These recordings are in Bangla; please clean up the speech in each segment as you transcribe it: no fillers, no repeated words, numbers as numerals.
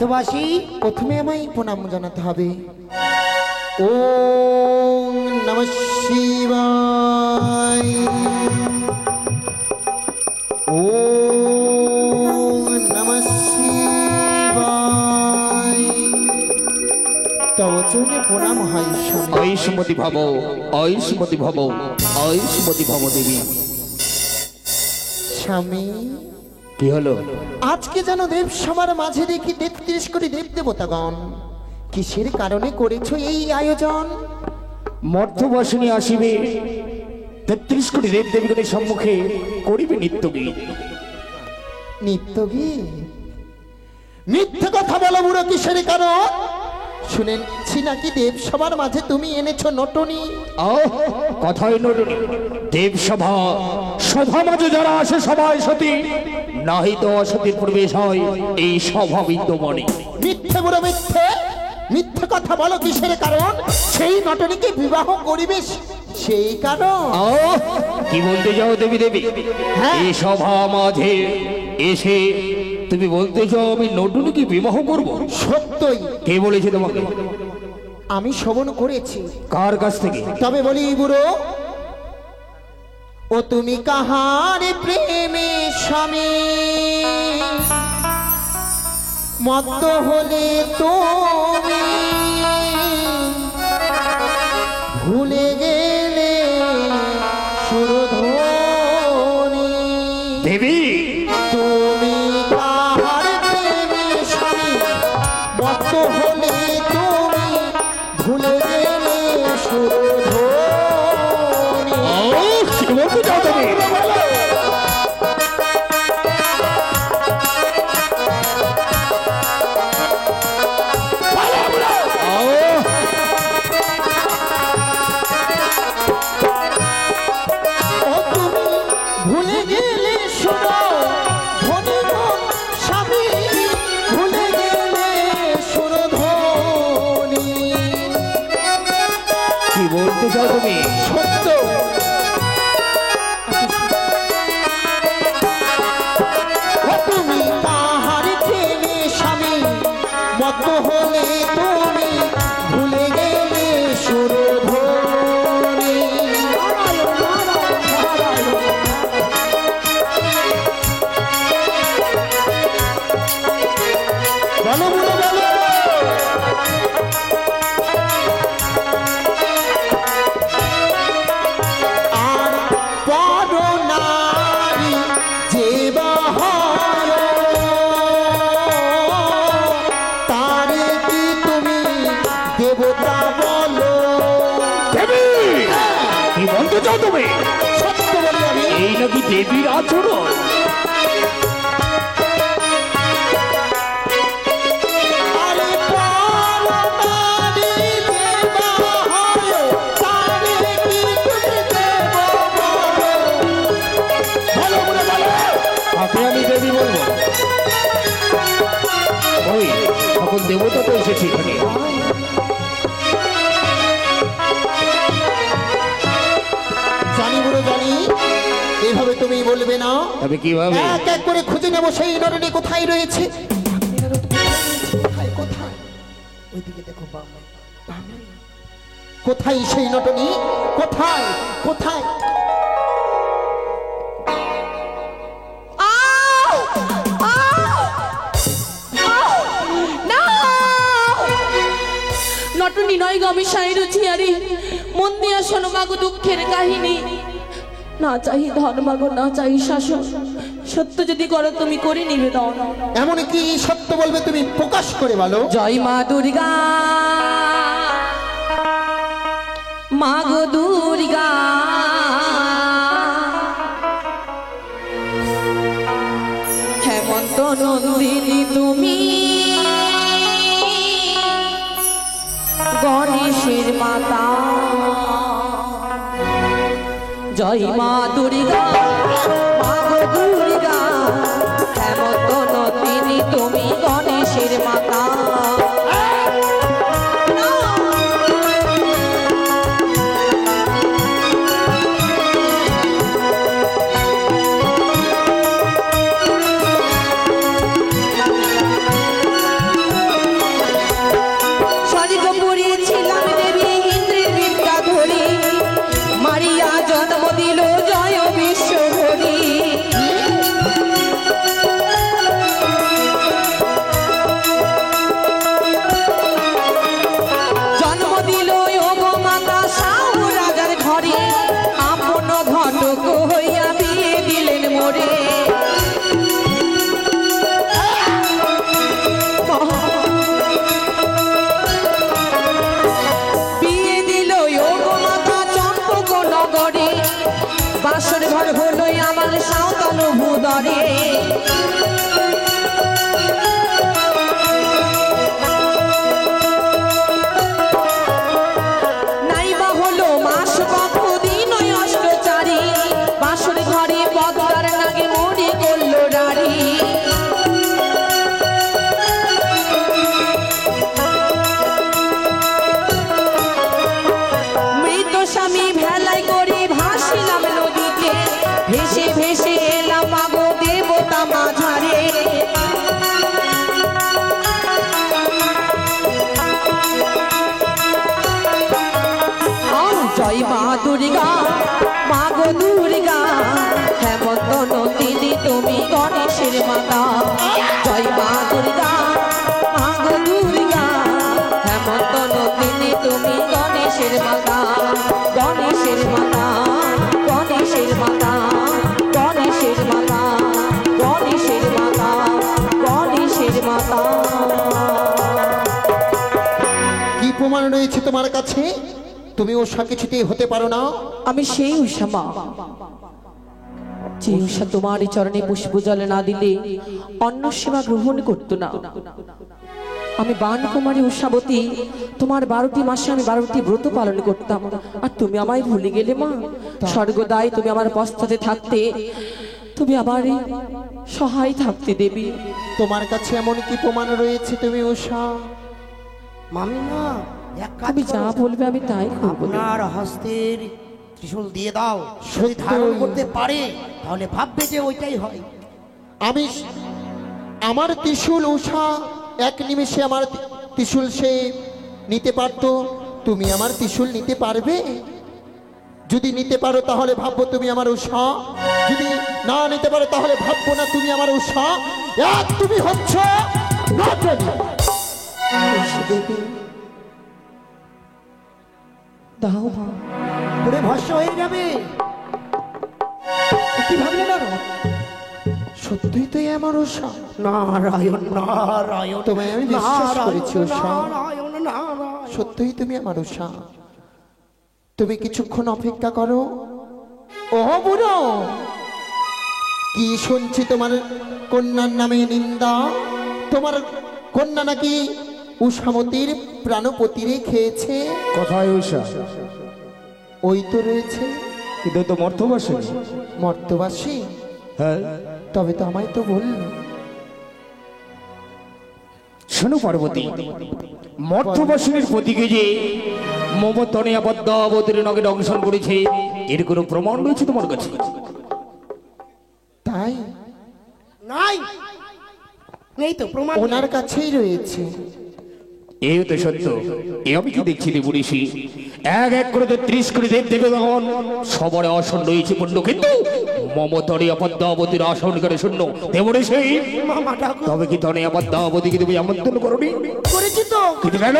মর্তবাসী প্রথমে আমায় প্রণাম জানাতে হবে। ওম নমঃ শিবায়, ওম নমঃ শিবায়। তব চরণে প্রণাম হয় স্বামী। ঐশ্বমতি ভব, ঐশ্বমতি ভব, ঐশ্বমতি ভব দেবী। স্বামী কি হলো? আজকে যেন দেব সবার মাঝে দেখি ৩৩ কোটি দেব দেবতাগণ, কিসের কারণে করেছো এই আয়োজন? মর্তবাসিনী আসিবে, ৩৩ কোটি দেব দেবীগণের সম্মুখে করিবে নিত্যগীত। নিত্যগীত? মিথ্যে কথা বলো বুড়ো, কিসের কারণ? শুনেছি নাকি দেব সবার মাঝে তুমি এনেছো নটনি। কথাই নটনি। দেব সভা, সভা মাঝে যারা আসে সবাই সতী, নাহি তো অসতীর প্রবেশ হয় এই সভা বিদ্যমানে। মিথ্যে বুড়ো মিথ্যে, মিথ্যে কথা বলো, কিসের কারণ? সেই নটনিকে বিবাহ করিবে সেই কারণ? কি বলতে যাও দেবী দেবী? এই সভা মাঝে এসে তুমি বলতে চাও আমি নটুনিকে বিবাহ করব? সত্যই। কে বলেছে তোমাকে? আমি শ্রবণ করেছি। কার কাছ থেকে? তবে বলি বুড়ো, ও তুমি কাহার প্রেমে স্বামী, মত্ত হলে তুমি ভুলে গেলে সুরধ্বনি। দেবী তুমি কাহার প্রেমে স্বামী, মত্ত হলে তুমি ভুলে গেলে সুরধ্বনি। কি বলতে চাও তুমি? ভুলে গেলে সুরধ্বনি গো স্বামী, ভুলে গেলে সুরধ্বনি। কি বলতে চাও তুমি? সত্য। ও তুমি কাহার প্রেমে স্বামী, মত্ত হলে তুমি ভুলে গেলে সুরধ্বনি। বলো বুড়ো বলো। আর পর নারী যে বাহায়, তারে কি তুমি দেবতা বলো? কি বলতে চাও তুমি? সত্য বলি আমি। এই নাকি দেবীর আচরণ? আরে পর নারী যে বাহায়, তারে কি তুমি দেবতা বলো? বলো বুড়ো বলো। তাকে আমি দেবী বলবো? ওই সকল দেবতা তো এসেছে এখানে। জানি বুড়ো জানি, এভাবে তুমি বলবে না। তবে কিভাবে? এক এক করে খুঁজে নেবো সেই নরনী কোথায় রয়েছে। কোথায় কোথায়? ওইদিকে দেখো বামে, বামে। কোথায় সেই নটনী? কোথায় কোথায়? নটনি নয় গো, আমি সাইরু ছিয়ারি। মন দিয়া শোনো মাগো দুঃখের কাহিনী। না চাই ধর্মাগো, না চাই শাসন, সত্য যদি করো তুমি করে নিবেদন। এমন কি সত্য বলবে তুমি প্রকাশ করে বলো। জয় মা দুর্গা, মা গো দুর্গা, হেমন্ত নন্দিনী তুমি, গণেশের মাতা। জয় মা দুর্গা, মা গো দুর্গা, হেমন্ত নন্দিনী তুমি, গণেশের মাতা। প্রমাণ রয়েছে তোমার কাছে তুমি উষা কিছুতেই হতে পারো না? আমি সেই উষা মা, যে উষা তোমার এই চরণে পুষ্প জলে না দিলে অন্য সেবা গ্রহণ করতো না। আমি বাণকুমারী উষাবতী, তোমার 12টি মাসে আমি 12টি ব্রত পালন করতাম, আর তুমি আমায় ভুলে গেলে মা। স্বর্গদায় তুমি আমার পশ্চাতে থাকতে, তুমি আমার এই সহায় থাকতে দেবী। তোমার কাছে এমন কি প্রমাণ রয়েছে তুমি উষা? মামিমা, এক কাজ তুমি যা করো। বলবে আমি তাই করবো। আপনার হস্তের ত্রিশূল দিয়ে দাও, যদি সত্যই। ধারণ করতে পারে তাহলে ভাববে যে ওইটাই হয়। আমি আমার ত্রিশূল উষা এক নিমেষে আমার ত্রিশূল সে নিতে পারতো, তুমি আমার ত্রিশূল নিতে পারবে? যদি নিতে পারো তাহলে ভাববো তুমি আমার উষা, যদি না নিতে পারো তাহলে ভাববো না তুমি আমার উষা। এক তুমি হচ্ছ রাজরানী। দেবী দাও মা। পুরে ভস্য হয়ে যাবে। কি ভাবলে না? সত্যিই তো আমার উষা। নারায়ণ নারায়ণ, তোমায় আমি বিশ্বাস করেছি উষা। নারায়ণ নারায়ণ। সত্যিই তুমি আমার উষা। তুমি কিছুক্ষণ অপেক্ষা করো। ও বুড়ো, কি শুনছি তোমার কন্যার নামে নিন্দা? তোমার কন্যা নাকি উষামতির প্রাণপতিরে খেয়েছে? কোথায় উষা? ওই তো রয়েছে কিন্তু তো মর্তবাসী। মর্তবাসী। হ্যাঁ, তবে তো আমায় তো বললো। শোনো পার্বতী, মর্তবাসিনীর প্রতীকে যে মমতনিয়া পদ্মাবতীর নগে দংশন করেছে, এর কোনো প্রমাণ রয়েছে তোমার কাছে? তাই নাই, নেই তো প্রমাণ। ওনার কাছেই রয়েছে। এই তো সত্য। এ আমি কি দেখছি দেব ঋষি, এক এক করে 30 করে দেব দেবগণ সবার আসন রয়েছে পূর্ণ, কিন্তু মমতনিয়া পদ্মাবতীর আসন করে শূন্য। দেব ঋষি, মামা ঠাকুর তবে কি তনিয়া পদ্মাবতীকে তুমি আমন্ত্রণ করনি? করেছি তো। কিন্তু কেন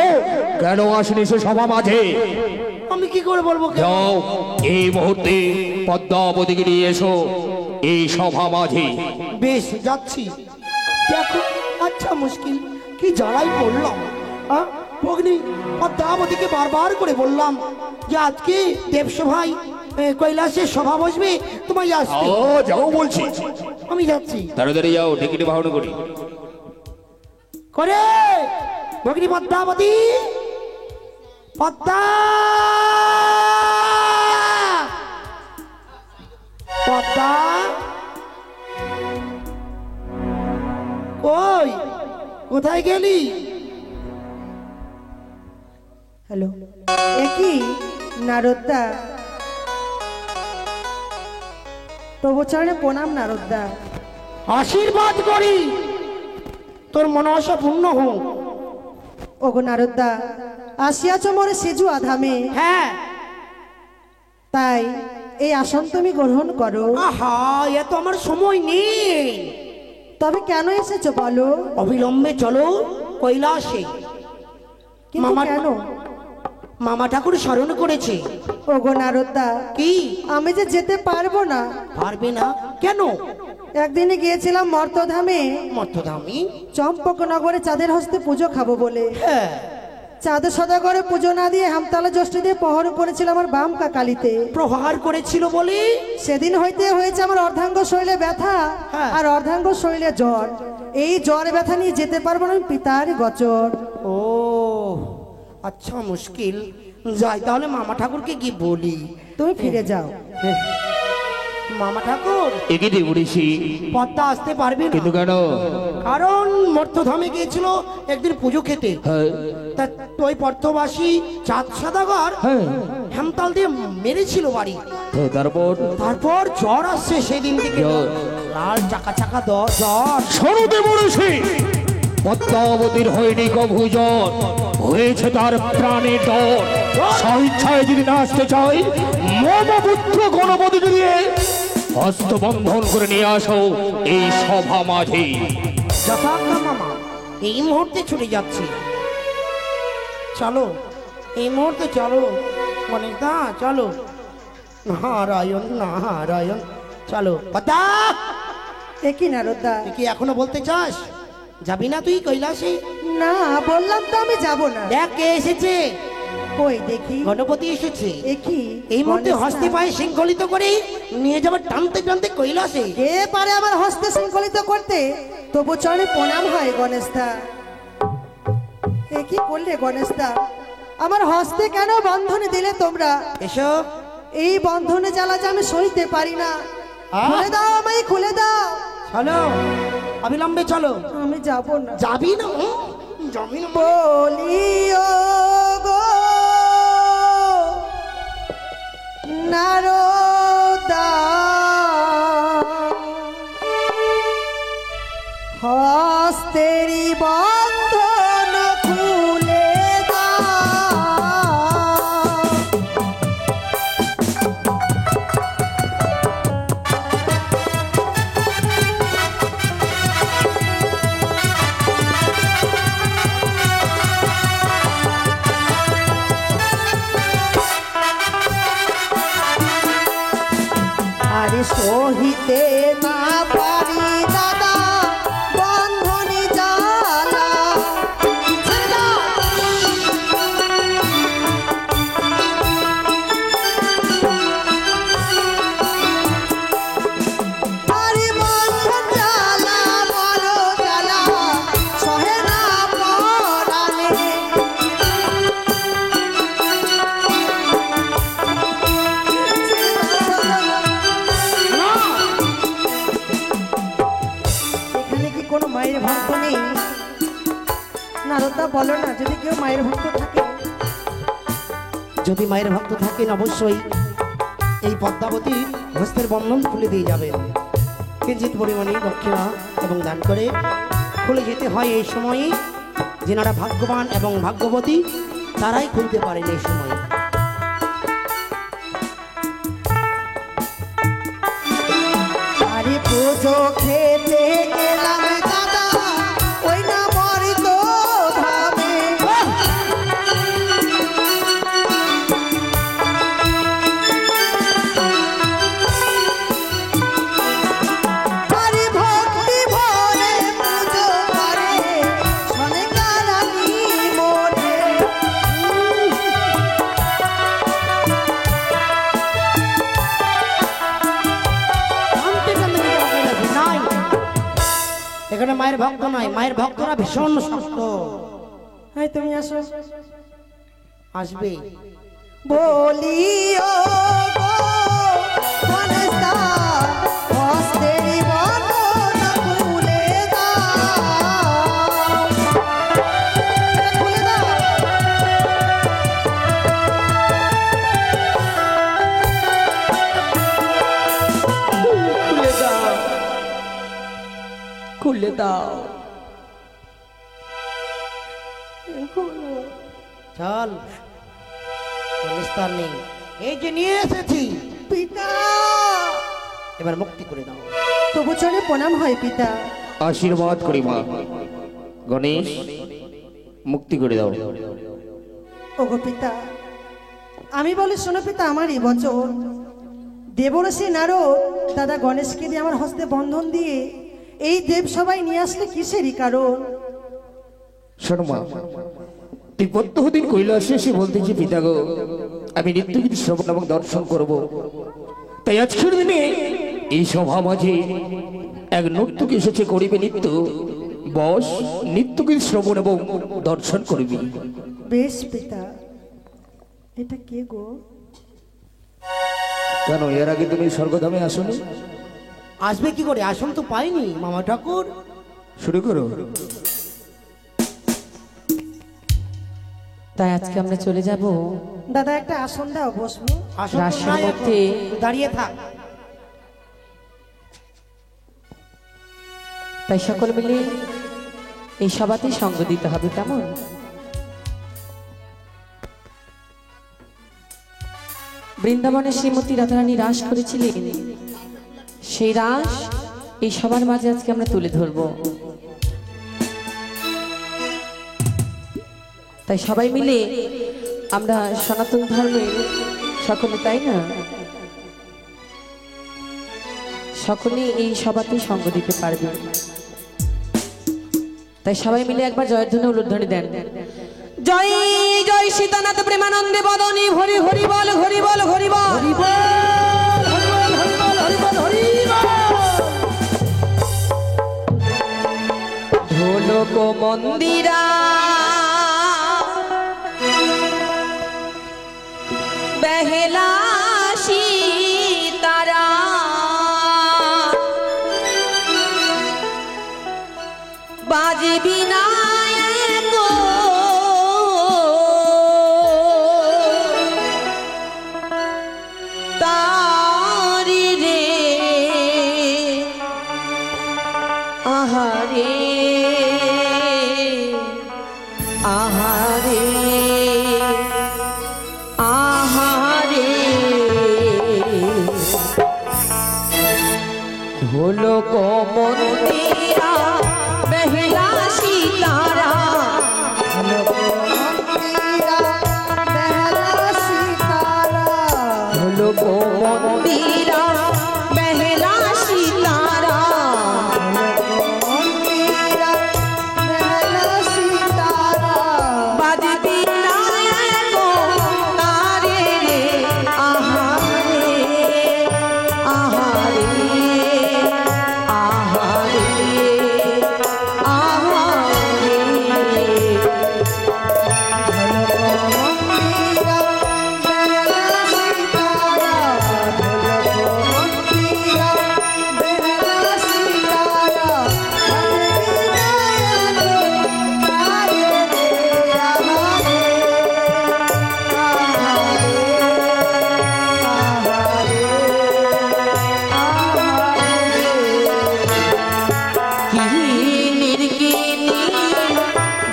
কেন আসেনি সে সভা মাঝে? আমি কি করে বলবো? কেন? যাও, এই মুহূর্তে পদ্মাবতীকে নিয়ে এসো এই সভা মাঝে। বেশ, যাচ্ছি। দেখো, আচ্ছা মুশকিল কি জানাই পড়লাম। ভগ্নি পদ্মাবতীকে বারবার করে বললাম যে আজকে দেবসভায় কৈলাসে সভা বসবে, তোমায় আসতে। ও যাও বলছি, আমি যাচ্ছি। তাড়াতাড়ি যাও, টিকিটে বাহন করি। করে ভগ্নি পদ্মাবতী, পদ্মা পদ্মা, কই কোথায় গেলি? হ্যালো, একই নারদদা, প্রভুচরণে প্রণাম নারদদা। আশীর্বাদ করি তোর মনোবাসা পূর্ণ হোক। ওগো নারদদা, আসিয়াছ মোরে সেজু আধামে, হ্যাঁ, তাই এই আসন তুমি গ্রহণ করো। আহা, এ তো আমার সময় নেই। তবে কেন এসেছো বলো? অবিলম্বে চলো কৈলাসে। কিন্তু মামা কেন? মামা ঠাকুর স্মরণ করেছে। ওগো নারদদা, কি আমি যে যেতে পারবো না। পারবে না কেন? একদিনে গিয়েছিলাম মর্তধামে, মর্তধামী? চম্পকনগরে চাঁদের হস্তে পুজো খাবো বলে। হ্যাঁ, চাঁদে সদাগরে পুজো না দিয়ে হামতালা জ্যৈষ্ঠ দিয়ে প্রহর করেছিল আমার বাম কাকালিতে। প্রহার করেছিল বলে সেদিন হইতে হয়েছে আমার অর্ধাঙ্গ শরীরে ব্যথা হ্যাঁ। আর অর্ধাঙ্গ শরীরে জ্বর। এই জ্বর ব্যথা নিয়ে যেতে পারবো না, আমি পিতার গচর। ও আচ্ছা, মুশকিল। যাই তাহলে মামা ঠাকুরকে কি বলি। তুমি ফিরে যাও। মামা ঠাকুর, একে দেব ঋষি, পদ্মা আসতে পারবে না, কিন্তু কেন? কারণ মর্তধামে গিয়েছিল একদিন পুজো খেতে। হ্যাঁ, তা ওই পর্তবাসী চাঁদ সদাগর হ্যাঁ, হেমতাল দিয়ে মেরেছিল বাড়ি। হ্যাঁ, তারপর তারপর জ্বর আসছে সেদিন থেকে, জ্বর? লাল চাকা চাকা জ্বর। শোনো দেব ঋষি, পদ্মাবতীর হয়নি কভু জ্বর, হয়েছে তার প্রাণের ডর। স্বইচ্ছায় যদি না আসতে চাই, মমপুত্র গণপতি দিয়ে হস্তবন্ধন করে নিয়ে আসো এই সভা মাঝে। যথাজ্ঞা মামা, এই মুহূর্তে ছুটে যাচ্ছি। চলো, এই মুহূর্তে চলো। অনেকদা চলো। নারায়ণ নারায়ণ, চলো। পদ্মা, একই নারদা, তুই কি এখনো বলতে চাস? যাবি না তুই কৈলাসে? না বললাম তো আমি যাব না। দেখ কে এসেছে, কই দেখি। গণপতি এসেছে। এ কি এই মুহূর্তে গণেশ হস্তে না? পায়ে শৃঙ্খলিত করে নিয়ে যাবে টানতে টানতে কৈলাসে। কে পারে আমার হস্তে শৃঙ্খলিত করতে? তবু চরণে প্রণাম হয় গণেশদা। এ কি করলে গণেশদা? আমার হস্তে কেন বন্ধনে দিলে তোমরা? এসো। এই বন্ধনে জ্বালা যে আমি সইতে পারি না। খুলে দাও, আমায় খুলে দাও। চলো অবিলম্বে চলো। আমি যাব না। যাবি না? যাবি না? বলিও গো নারদা, হস্তেরি বন্ধন খুলে দাও। আরে সহিতে না পারি দাদা বন্ধনী জ্বালা। আরে বন্ধন জ্বালা বড় জ্বালা, সহে না পরাণে। এখানে কি কোনো মায়ের ভক্ত নেই? নারদা বলো না, যদি কেউ মায়ের ভক্ত থাকে। যদি মায়ের ভক্ত থাকেন অবশ্যই এই পদ্মাবতী হস্তের বন্ধন খুলে দিয়ে যাবেন। কিঞ্চিত পরিমাণে দক্ষিণা এবং দান করে খুলে যেতে হয়। এই সময়ে যেনারা ভাগ্যবান এবং ভাগ্যবতী তারাই খুলতে পারেন এই সময়। আরে পুজো খেতে গেলাম দাদা, ওই না মরিত ভাবে। আরে ভক্তি ভরে পুজো করে শনে কারানি মোরে। টানতে টানতে নিয়ে যাওয়া গেছে। নাই, এখানে মায়ের ভক্ত নাই। মায়ের ভক্তরা ভীষণ শক্ত। হাই তুমি আসো। আসবে। বলিও গো গণেশদা, হস্তেরি বন্ধন খুলে দাও। খুলে দাও। খুলে দাও, খুলে দাও। চল, নিস্তার নেই। এই যে নিয়ে এসেছি, পিতা, এবার মুক্তি করে দাও। তবু চলে প্রণাম হয় পিতা। আশীর্বাদ করি মা। গণেশ, মুক্তি করে দাও। ওগো পিতা, আমি বলি শোনো পিতা, আমারই বচন। দেবরসী নারদ দাদা গণেশকে দিয়ে আমার হস্তে বন্ধন দিয়ে এই দেব সবাই নিয়ে আসলে কিসেরই কারণ? শোনো মা, তুই প্রত্যহদিন কৈলাসে এসে বলতেছি পিতা গো, আমি নিত্যগীত শ্রবণ এবং দর্শন করব। তাই আজকের দিনে এই সভা মাঝে এক নর্তক এসেছে, করিবে নিত্য বস, নিত্যগীত শ্রবণ এবং দর্শন করবি। বেশ পিতা। এটা কে গো? কেন এর আগে তুমি স্বর্গধামে আসোনি? আসবে কি করে? আসন তো পাইনি মামা ঠাকুর। শুরু করো। তাই আজকে আমরা চলে যাব দাদা একটা আসন দাও, বসবো। আসন তো রাসের নাই এখন। মধ্যে। তুই দাঁড়িয়ে থাক। তাই সকল মিলে এই সভাতেই সঙ্গ দিতে হবে, কেমন? বৃন্দাবনে শ্রীমতী রাধারানী রাস করেছিলেন, সেই রাস এই সবার মাঝে আজকে আমরা তুলে ধরব। তাই সবাই মিলে আমরা সনাতন ধর্মের সকলে, তাই না, সকলে এই সভাতেই সঙ্গ দিতে পারবে। তাই সবাই মিলে একবার জয়ের ধ্বনি উলুধ্বনি দেন। জয় জয় সীতানাথ প্রেমানন্দে বদনী হরি হরি বল হরি বল হরি বল ঢোলক মন্দিরা বেহেলা সীতারা বাজে বিনায়ক তারি রে আহারে আহারে আহারে ঢোলক মন্দিরা বেহেলা সীতারা ঢোলক মন্দিরা বেহেলা সীতারা বাজে বিনায়ক তারে রে আহারে আহারে আহারে আহারে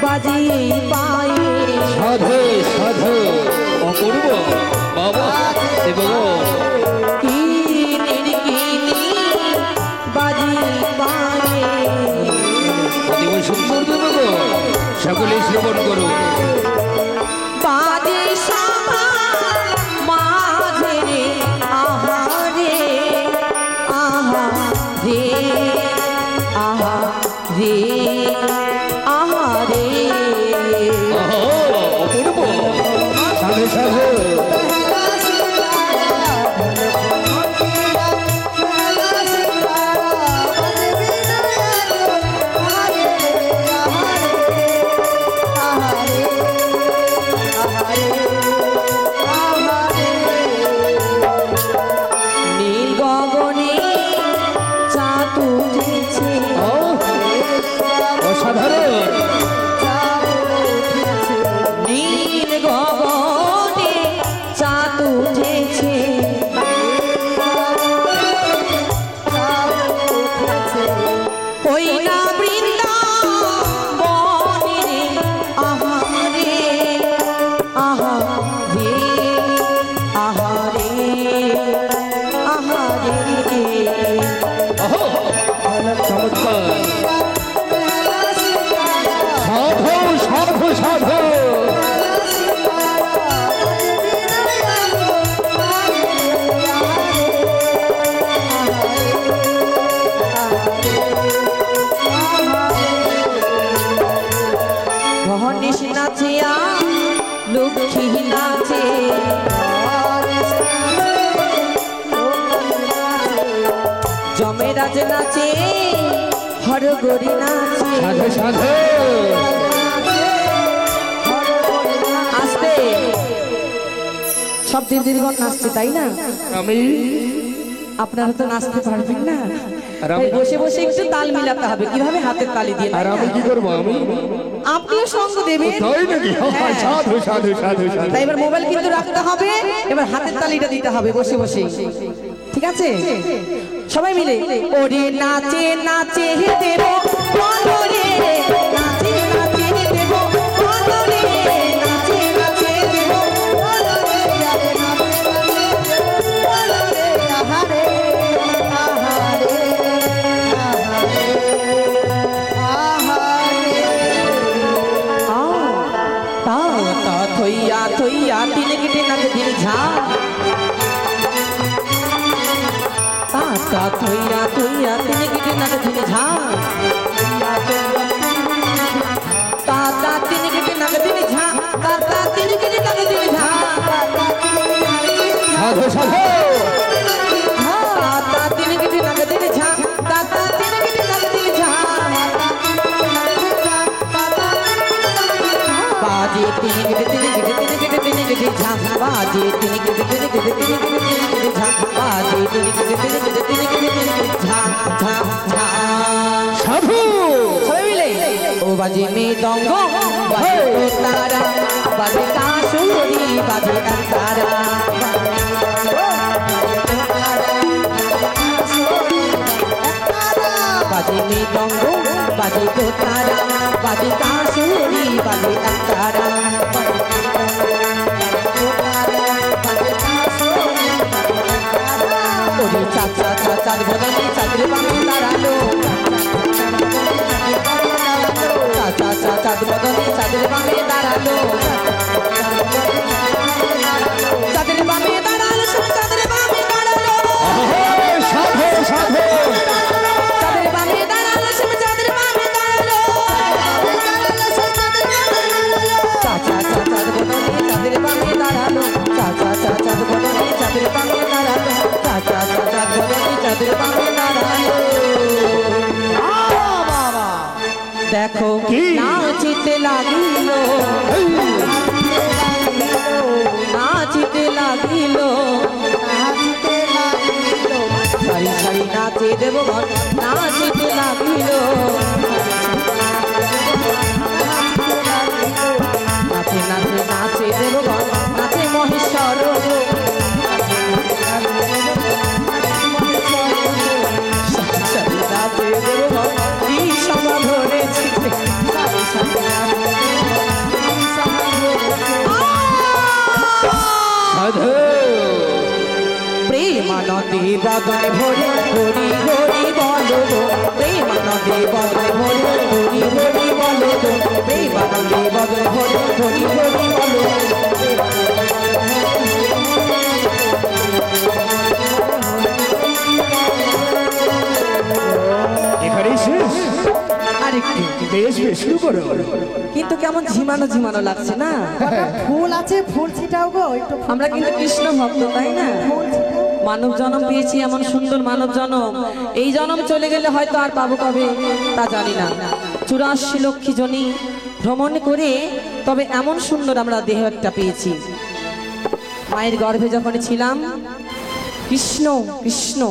বাজিয়ে পায়ে সাধু সাধু অপূর্ব বাবা এবং বাজিয়ে পায়ে অতীব সুন্দর দেব সকলে শ্রবণ করুন। বাজে সামা মাঝে রে আহারে আহারে আহারে আহারে অপূর্ব সাধু সাধু নীল গগনে চাঁদ উঠেছে অসাধারণ নীল গগনে চাঁদ উঠেছে ওই না বৃন্দাবনে রে আহারে আহারে আহারে আহারে চমৎকার সাধু সাধু সাধু গণেশ নাচে লক্ষ্মী নাচে যমেরাজ নাচে হরগরি নাচে সাধু সাধু আসতে সব দেবদেবীগণ নাচছে তাই না? আমি আপনারা তো নাচতে পারবেন না, আর আমি- তাই বসে বসে একটু তাল মিলাতে হবে। কিভাবে? হাতের তালি দিয়ে। আর আমি কি করবো? আমি আপনিও সঙ্গ দেবেন। তাই নাকি? হ্যাঁ। সাধু সাধু সাধু সাধু তাই এবার মোবাইল কিন্তু রাখতে হবে, এবার হাতের তালিটা দিতে হবে বসে বসে, ঠিক আছে? সবাই মিলে ওরে নাচে নাচে দেব বলরে নাচে নাচে দেব বলরে নাচে নাচে দেব বলরে আহারে আহারে থইয়া থইয়া তিন কেটে নাচ দিন ঝা তা থইয়া থইয়া তিন কেটে নাচ দিন ঝা সাধু সাধু ताता तीन गिटी नग दिल झा ताता तीन गिटी नग दिल झा बाजी तीन गिटी झा बाजी तीन गिटी झा बाजी तीन झा झा झा সাধু হইলে ও বাজে মে দঙ্গ বাজে ও তারা বাজে কাশুরি বাজে তারা বাজে মে দঙ্গ বাজে ও তারা বাজে কাশুরি বাজে তারা ওরে চাচা চাচা বদলে চাঁদের বামে দাঁড়ালো চাচা চাচা বদলে চাঁদের বামে দাঁড়ালো চাঁদের বামে দাঁড়ালো চাঁদের বামে দাঁড়ালো সাধু সাধু চাঁদের বামে দাঁড়ালো চাঁদের বামে দাঁড়ালো চাচা চাচা বদলে চাঁদের বামে দাঁড়ালো চাচা চাচা বদলে চাঁদের বামে দাঁড়ালো চাচা চাচা বদলে চাঁদের বামে দাঁড়ালো দেখো নাচিতে লাগিল নাচিতে লাগিল সারি সারি নাচে দেব নাচিতে লাগিল নাচে নাচে নাচে দেব নাচে মহেশ্বর নাচে দেব কি সভা ধরেছি সাধু প্রেমানন্দে বদনে ভরে হরি হরি বলো গো প্রেমানন্দে বদনে ভরে হরি হরি বলো গো প্রেমানন্দে বদনে ভরে হরি হরি বলো এখানেই শেষ আরেকটু বেশ বেশ শুরু করো কিন্তু কেমন ঝিমানো ঝিমানো লাগছে না ফুল আছে ফুল ছিটাও গো একটু আমরা কিন্তু কৃষ্ণ ভক্ত তাই না ফুল ছিটাও মানব জন্ম পেয়েছি এমন সুন্দর মানব জন্ম এই জন্ম চলে গেলে হয়তো আর পাবো কবে তা জানি না 84 লক্ষ জনী ভ্রমণ করে তবে এমন সুন্দর আমরা দেহ একটা পেয়েছি মায়ের গর্ভে যখন ছিলাম কৃষ্ণ কৃষ্ণ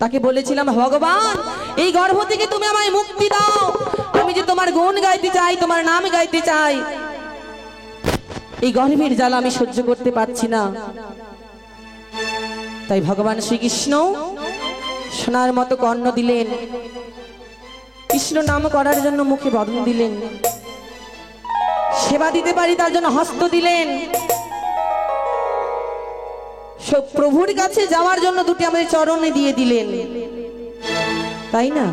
তাকে বলেছিলাম ভগবান এই গর্ভ থেকে তুমি আমায় মুক্তি দাও আমি যে তোমার গুণ গাইতে চাই তোমার নাম গাইতে চাই এই গর্ভের জ্বালা আমি সহ্য করতে পারছি না তাই ভগবান শ্রীকৃষ্ণ সোনার মতো কর্ণ দিলেন কৃষ্ণ নাম করার জন্য মুখে বদন দিলেন সেবা দিতে পারি তার জন্য হস্ত দিলেন সব প্রভুর কাছে যাওয়ার জন্য দুটি আমাদের চরণে দিয়ে দিলেন তাই না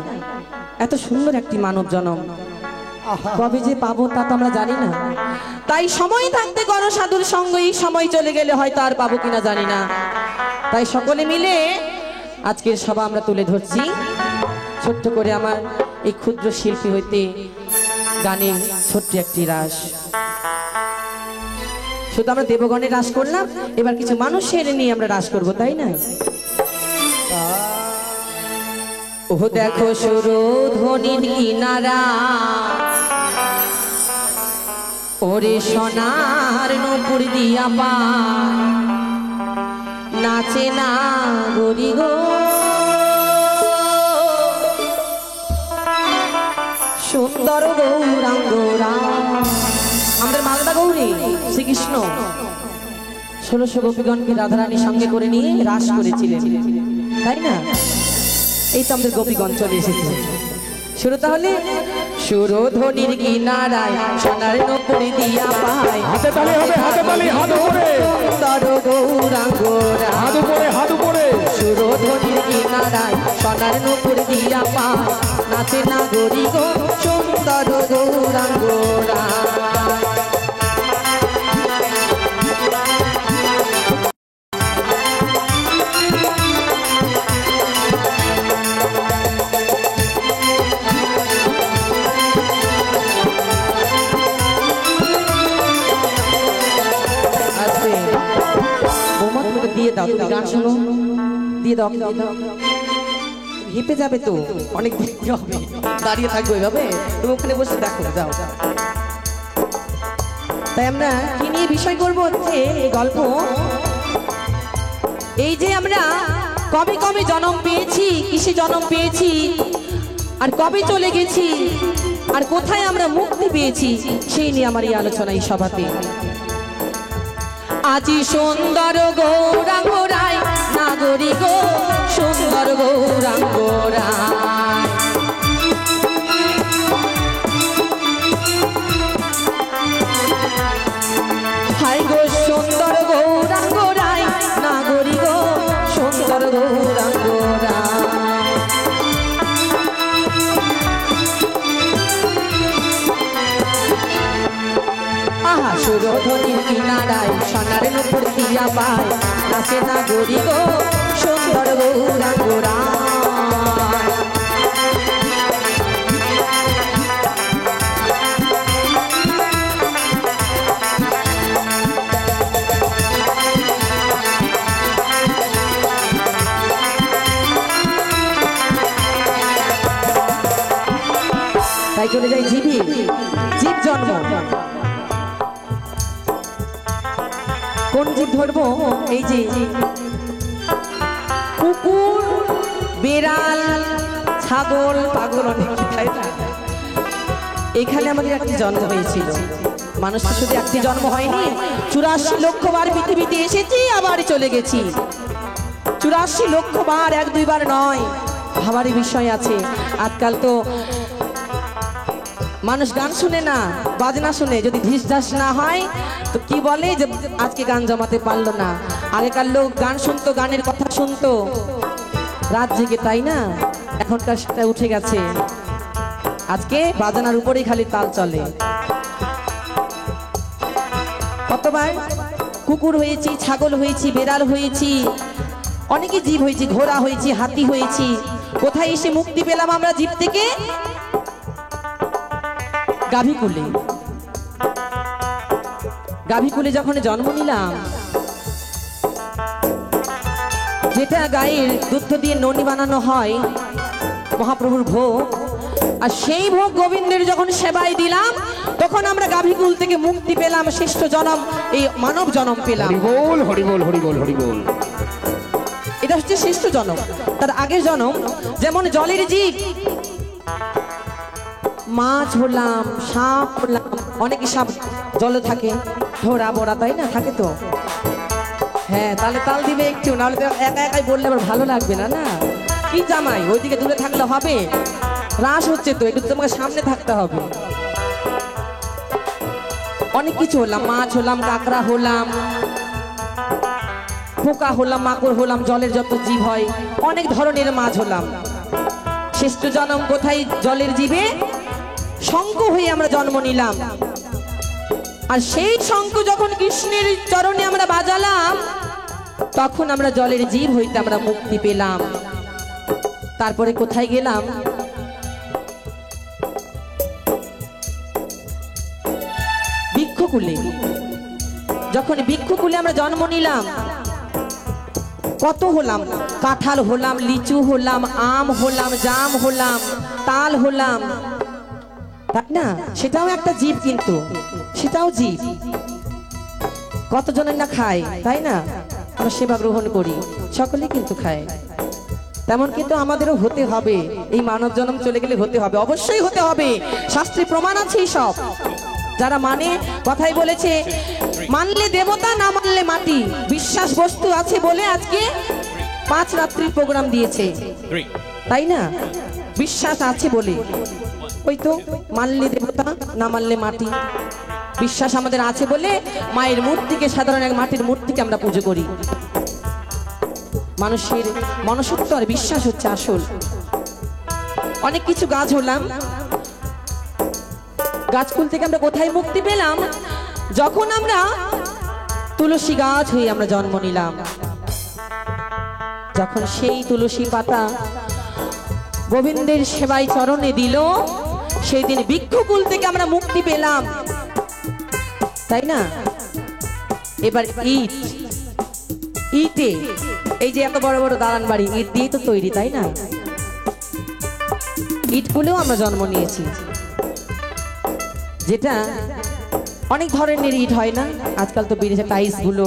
এত সুন্দর একটি মানব জন্ম কবে যে পাবো তা তো আমরা জানি না তাই সময় থাকতে করো সাধুর সঙ্গ এই সময় চলে গেলে হয়তো আর পাবো কিনা জানি না তাই সকলে মিলে আজকের সভা আমরা তুলে ধরছি ছোট্ট করে আমার এই ক্ষুদ্র শিল্পী হইতে গানের ছোট্ট একটি রাস শুধু আমরা দেবগণের রাস করলাম এবার কিছু মানুষের নিয়ে আমরা রাস করব তাই না ও দেখো সুরধ্বনির কিনারা ওরে সোনার নূপুর দিয়া পা নাচে না গরি গো সুন্দর গৌরাঙ্গরা আমাদের মালদা গৌরী শ্রীকৃষ্ণ 1600 গোপীগণকে রাধারানীর সঙ্গে করে নিয়ে রাস করেছিলেন তাই না এই তো আমাদের গোপীগণ চলে এসেছে শুরু তাহলে সুরধ্বনির কিনারায় সোনার নূপুর দিয়া পায় হাতে তালি হবে হাতে তালি হাত উপরে সুন্দর গৌরাঙ্গরা হাত উপরে হাত উপরে সুরধ্বনির কিনারায় সোনার নূপুর দিয়া পায় নাচে না গরি গো সুন্দর গৌরাঙ্গরা দিয়ে দাও, তুমি গান শোনো, দিয়ে দাও, দিয়ে দাও। হেঁপে যাবে তো, অনেক দেখতে হবে, দাঁড়িয়ে থাকবো এভাবে, তুমি ওখানে বসে দেখো, যাও। তাই আমরা কি নিয়ে বিষয় করবো হচ্ছে এই গল্প, এই যে আমরা কবে কবে জন্ম পেয়েছি, কিসে জন্ম পেয়েছি, আর কবে চলে গেছি, আর কোথায় আমরা মুক্তি পেয়েছি, সেই নিয়ে আমার এই আলোচনা এই সভাতে। আজি সুন্দর গৌরাঙ্গ রায় নাগরী গো, সুন্দর গৌরাঙ্গ রায়। হাই গো সুন্দর গৌরাঙ্গ রায় নাগরী গো, সুন্দর গৌরাঙ্গ রায়। আহা সুরধ্বনির কিনারায় সোনার নূপুর দিয়া পায়, নাচে নাগরী গো, সুন্দর গৌরাঙ্গ রায়। তাই চলে যাই জীবী, জীব জন্ম। কোন জীব ধরবো? এই যে কুকুর, বেড়াল, ছাগল, পাগল, অনেক তাই না? এখানে আমাদের একটি জন্ম হয়েছিল। মানুষ তো শুধু একটি জন্ম হয়নি, 84 লক্ষ বার পৃথিবীতে এসেছি, আবার চলে গেছি। 84 লক্ষ বার, এক দুইবার নয়। ভাবারই বিষয় আছে। আজকাল তো মানুষ গান শুনে না, বাজনা শুনে, যদি ধিস ধাস না হয় তো কি বলে যে আজকে গান জমাতে পারলো না। আগেকার লোক গান শুনতো, গানের কথা শুনতো রাত জেগে, তাই না? এখনকার সেটা উঠে গেছে, আজকে বাজনার উপরেই খালি তাল চলে। কতবার কুকুর হয়েছি, ছাগল হয়েছি, বেড়াল হয়েছি, অনেকে জীব হয়েছি, ঘোড়া হয়েছি, হাতি হয়েছি। কোথায় এসে মুক্তি পেলাম আমরা জীব থেকে? গাভীকুলে। গাভীকুলে যখন জন্ম নিলাম, যেটা গায়ের দুধ দিয়ে ননি বানানো হয়, মহাপ্রভুর ভোগ, আর সেই ভোগ গোবিন্দের যখন সেবায় দিলাম, তখন আমরা গাভীকুল থেকে মুক্তি পেলাম, শ্রেষ্ঠ জনম, এই মানব জনম পেলাম। হরিবোল হরিবোল হরিবোল হরিবোল। এটা হচ্ছে শ্রেষ্ঠ জনম। তার আগের জনম যেমন জলের জীব, মাছ হলাম, সাপ হলাম, অনেকে সাপ জলে থাকে, ধরা বড়া, তাই না? থাকে তো। হ্যাঁ, তাহলে তাল দিবে একটু, নাহলে তো একা একাই বললে আবার ভালো লাগবে না। না কি জামাই, ওইদিকে দূরে থাকলে হবে? রাস হচ্ছে তো, একটু তোমাকে সামনে থাকতে হবে। অনেক কিছু হলাম, মাছ হলাম, কাঁকড়া হলাম, পোকা হলাম, মাকড় হলাম, জলের যত জীব হয়, অনেক ধরনের মাছ হলাম। শ্রেষ্ঠ জনম কোথায়? জলের জীবে। শঙ্খ হয়ে আমরা জন্ম নিলাম, আর সেই শঙ্খ যখন কৃষ্ণের চরণে আমরা বাজালাম, তখন আমরা জলের জীব হইতে আমরা মুক্তি পেলাম। তারপরে কোথায় গেলাম? বৃক্ষকুলে। যখন বৃক্ষকুলে আমরা জন্ম নিলাম, কত হলাম, কাঁঠাল হলাম, লিচু হলাম, আম হলাম, জাম হলাম, তাল হলাম, তাই না? সেটাও একটা জীব, কিন্তু সেটাও জীব। কতজনের না খায়, তাই না? আমরা সেবা গ্রহণ করি, সকলে কিন্তু খায়। তেমন কিন্তু আমাদেরও হতে হবে, এই মানব জন্ম চলে গেলে হতে হবে, অবশ্যই হতে হবে। শাস্ত্রে প্রমাণ আছে সব। যারা মানে, কথাই বলেছে, মানলে দেবতা, না মানলে মাটি। বিশ্বাস বস্তু আছে বলে আজকে 5 রাত্রির প্রোগ্রাম দিয়েছে, তাই না? বিশ্বাস আছে বলে। ওই তো, মানলে দেবতা, না মানলে মাটি। বিশ্বাস আমাদের আছে বলে মায়ের মূর্তিকে, সাধারণ এক মাটির মূর্তিকে আমরা পুজো করি। মানুষের মনসত্ব আর বিশ্বাস হচ্ছে আসল। অনেক কিছু গাছ হলাম, গাছকুল থেকে আমরা কোথায় মুক্তি পেলাম? যখন আমরা তুলসী গাছ হয়ে আমরা জন্ম নিলাম, যখন সেই তুলসী পাতা গোবিন্দের সেবায় চরণে দিল, সেই দিন বৃক্ষকুল থেকে আমরা মুক্তি পেলাম, তাই না? এবার ইট, ইটে, এই যে এত বড় বড় দালান বাড়ি ইট দিয়ে তো তৈরি, তাই না? ইটগুলোও আমরা জন্ম নিয়েছি, যেটা অনেক ধরনের ইট হয় না, আজকাল তো বেরিয়েছে টাইলস গুলো,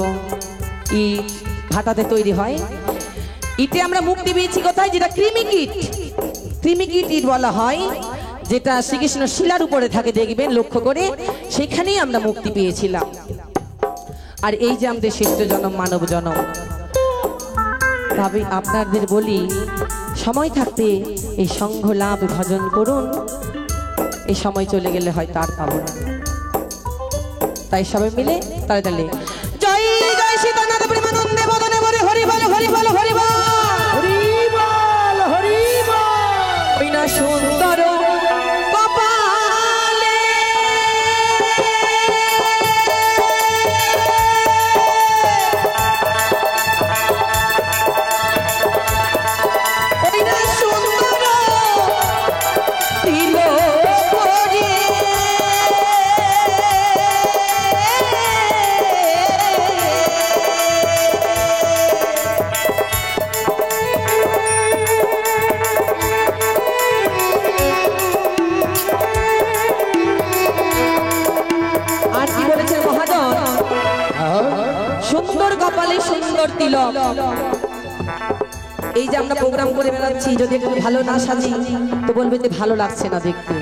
ইট ভাটাতে তৈরি হয়। ইটে আমরা মুক্তি পেয়েছি কোথায়? যেটা কৃমিকীট, কৃমিকীট ইট বলা হয়, যেটা শ্রীকৃষ্ণ শিলার উপরে থাকে, দেখবেন লক্ষ্য করে, সেখানেই আমরা মুক্তি পেয়েছিলাম। আর এই যে আমাদের শ্রেষ্ঠ জনম, মানব জনম। তবে আপনাদের বলি, সময় থাকতে এই সংঘ লাভ ভজন করুন, এই সময় চলে গেলে হয়তো আর পাবো না। তাই সবাই মিলে তালে তালে জয় জয় সীতানাথ প্রেমানন্দে বদনে বলে হরি বল হরি বল হরি বল হরি বল হরি বল। ওই না সুন্দর কপালে ওই না সুন্দর তিলক পরে আর কি বলেছেন মহাজন? সুন্দর কপালে সুন্দর তিলক। এই যে আমরা প্রোগ্রাম করে বেড়াচ্ছি, যদি একটু ভালো না সাজি তো বলবে যে ভালো লাগছে না দেখতে।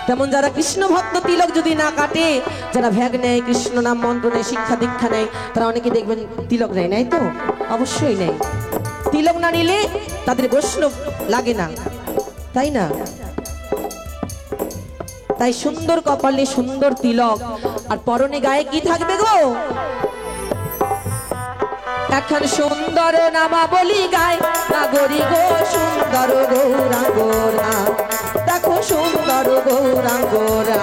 তেমন যারা কৃষ্ণ ভক্ত তিলক যদি না কাটে, যারা ভ্যাগ নেয়, কৃষ্ণ নাম মন্ত্র নেয়, শিক্ষা দীক্ষা নেয়, তারা অনেকে দেখবেন তিলক নেয়, নাই তো? অবশ্যই নেই। তিলক না নিলে তাদের বৈষ্ণব লাগে না, তাই না? তাই সুন্দর কপালে সুন্দর তিলক, আর পরনে গায়ে কি থাকবে গো? এখন সুন্দর নামা বলি গায় নাগরি গো, সুন্দর গৌরাঙ্গরা, দেখো সুন্দর গৌরাঙ্গরা।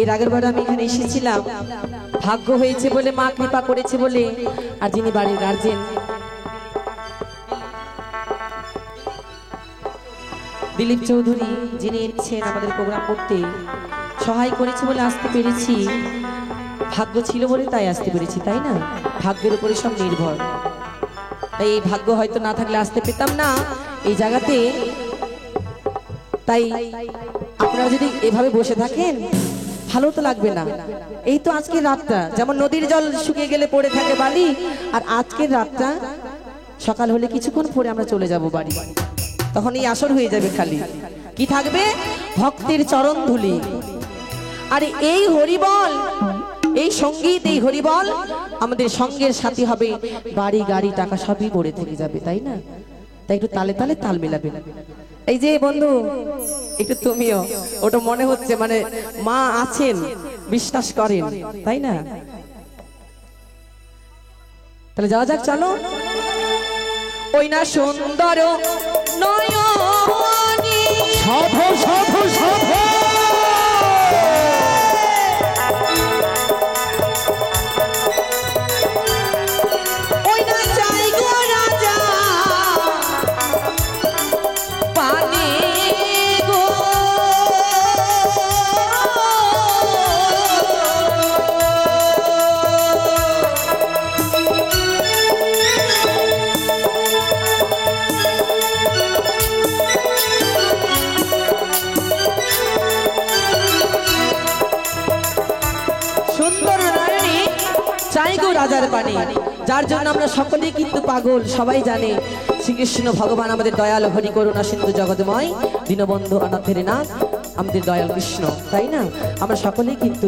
এর আগের বার আমি এখানে এসেছিলাম, ভাগ্য হয়েছে বলে, মা কৃপা করেছে বলে, আর যিনি বাড়ির গার্জেন দিলীপ চৌধুরী, যিনি এসেছেন আমাদের প্রোগ্রাম করতে, সহায় করেছে বলে আসতে পেরেছি। ভাগ্য ছিল বলে তাই আসতে পেরেছি, তাই না? ভাগ্যের উপরে সব নির্ভর। তাই এই ভাগ্য হয়তো না থাকলে আসতে পেতাম না এই জায়গাতে। তাই আপনারা যদি এভাবে বসে থাকেন ভালো তো লাগবে না। এই তো আজকের রাতটা যেমন নদীর জল শুকিয়ে গেলে পড়ে থাকে বালি, আর আজকের রাতটা সকাল হলে কিছুক্ষণ পরে আমরা চলে যাব বাড়ি, তখন এই আসর হয়ে যাবে, খালি কি থাকবে? ভক্তের চরণ ধুলি। আর এই হরিবল, এই সঙ্গীত, এই হরিবল আমাদের সঙ্গের সাথী হবে, বাড়ি গাড়ি টাকা সবই পড়ে থেকে যাবে, তাই না? তাই একটু তালে তালে তাল মেলাবে। এই যে বন্ধু, একটু তুমিও, ওটা মনে হচ্ছে মানে মা আছেন, বিশ্বাস করেন, তাই না? তাহলে যাওয়া যাক, চলো। ওই না সুন্দর নয়নী সাধু সাধু সাধু ওই না চাই গো রাজা পানে গো, সুন্দর রানী চাই গো রাজার পানে, যার জন্য আমরা সকলেই কিন্তু পাগল। সবাই জানে শ্রীকৃষ্ণ ভগবান আমাদের দয়াল, হরি করুণা সিন্ধু জগৎময়, দীনবন্ধু অনাথের নাথ আমাদের দয়াল কৃষ্ণ, তাই না? আমরা সকলেই কিন্তু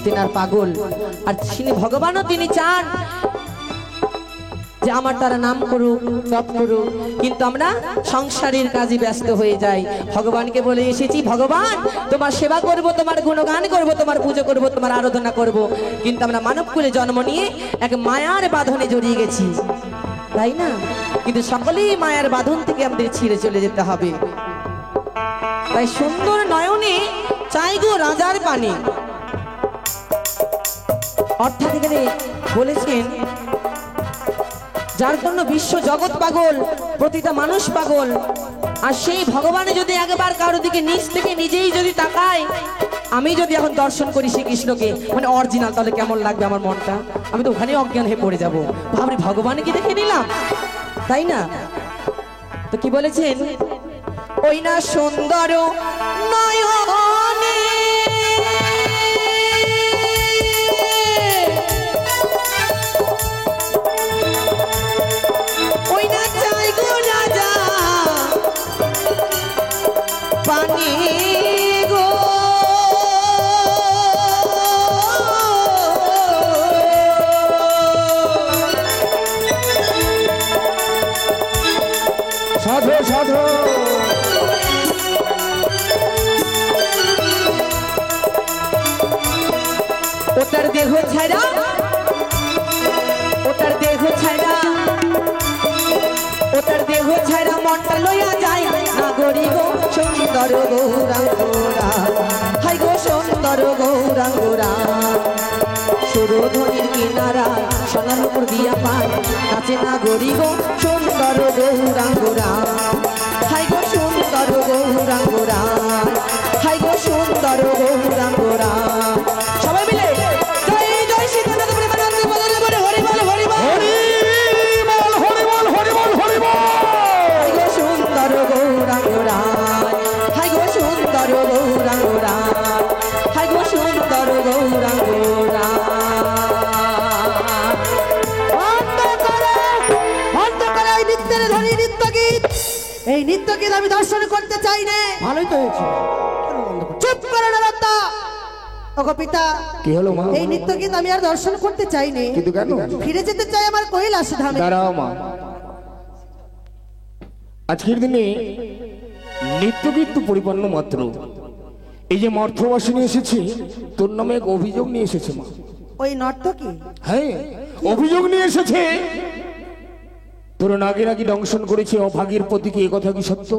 তেনার পাগল। আর তিনি ভগবানও তিনি চান যে আমার তারা নাম করুক জপ করুক, কিন্তু আমরা সংসারের কাজে ব্যস্ত হয়ে যাই। ভগবানকে বলে এসেছি, ভগবান তোমার সেবা করব, তোমার গুণগান করব, তোমার পুজো করব, তোমার আরাধনা করব, কিন্তু আমরা মানব কুলে জন্ম নিয়ে এক মায়ার বাঁধনে জড়িয়ে গেছি, তাই না? কিন্তু সকলেই মায়ার বাঁধন থেকে আমাদের ছিঁড়ে চলে যেতে হবে। তাই সুন্দর নয়নে চাই গো রাজার পানি। অর্থাৎ এখানে বলেছেন যার জন্য বিশ্ব জগৎ পাগল, প্রতিটা মানুষ পাগল, আর সেই ভগবানে যদি একবার কারো দিকে নিজ থেকে নিজেই যদি তাকায়, আমি যদি এখন দর্শন করি শ্রীকৃষ্ণকে মানে অরিজিনাল, তাহলে কেমন লাগবে আমার মনটা? আমি তো ওখানে অজ্ঞান হয়ে পড়ে যাবো, ভাবরি ভগবানকে দেখে নিলাম, তাই না? তো কি বলেছেন, ওই না সুন্দর নয়নে ওই না চাই গো রাজা পানি গো, সাধু সাধু ওটার দেহ ছাড়া, ওটার দেহ ছাড়া, ওটার দেহ ছাড়া মনটা লইয়া যায় না গরি গো সুন্দর গৌরাঙ্গরা, হাই গো সুন্দর গৌরাঙ্গরা। সুরধ্বনির কিনারা সোনার উপর দিয়া পায় নাচে না গরি গো সুন্দর গৌরাঙ্গরা, হাই গো সুন্দর গৌরাঙ্গরা, হাই গো সুন্দর গৌরাঙ্গরা। সবাই মিলে জয় জয় সীতানাথ প্রেমানন্দ বদলে বলে হরি বল হরি বল হরি বল হরি বল হরি বল হরি বল। হাই গো সুন্দর গৌরাঙ্গরা, হাই গো সুন্দর গৌরাঙ্গরা, হাই গো সুন্দর গৌরাঙ্গরা। বন্ধ করো এই নৃত্যের ধ্বনি, নৃত্য গীত। এই নৃত্য গীত আমি দর্শন করতে চাই না। ভালোই তো হয়েছে। চুপ করো না বাপ্পা। ওগো পিতা, কি হলো মা? এই নৃত্য গীত আমি আর দর্শন করতে চাই না। কিন্তু কেন? ফিরে যেতে চাই আমার কৈলাস ধামে। দাঁড়াও মা, আজকের দিনে নিত্যগীত তো পরিপূর্ণ মাত্র। এই যে মর্থবাসিনী এসেছে, তোর নামে এক অভিযোগ নিয়ে এসেছে মা। ওই নর্তকী? হ্যাঁ, অভিযোগ নিয়ে এসেছে তোর নাগে নাকি দংশন করেছে অভাগীর প্রতি, কি এ কথা কি সত্য?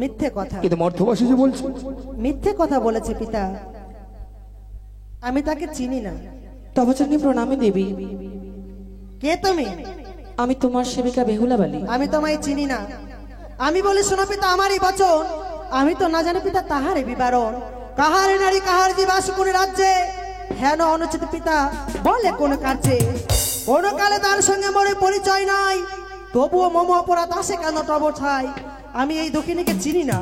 মিথ্যে কথা। কিন্তু মর্থবাসী যে বলছে মিথ্যে কথা বলেছে পিতা, আমি তাকে চিনি না। তব চরণে প্রণামে দেবী, কে তুমি? আমি তোমার সেবিকা বেহুলা বালি। আমি তোমায় চিনি না। আমি বলি শোনো পিতা, আমারই বচন আমি তো না জানি পিতা তাহারে বিবরণ। কাহারে নারী কাহার জীবাস কোন রাজ্যে, হেন অনুচিত পিতা বলে কোন কার্যে। কোন কালে তার সঙ্গে মোর পরিচয় নাই, তবুও মম অপরাধ আসে কেন তব ছাই। আমি এই দক্ষিণীকে চিনি না।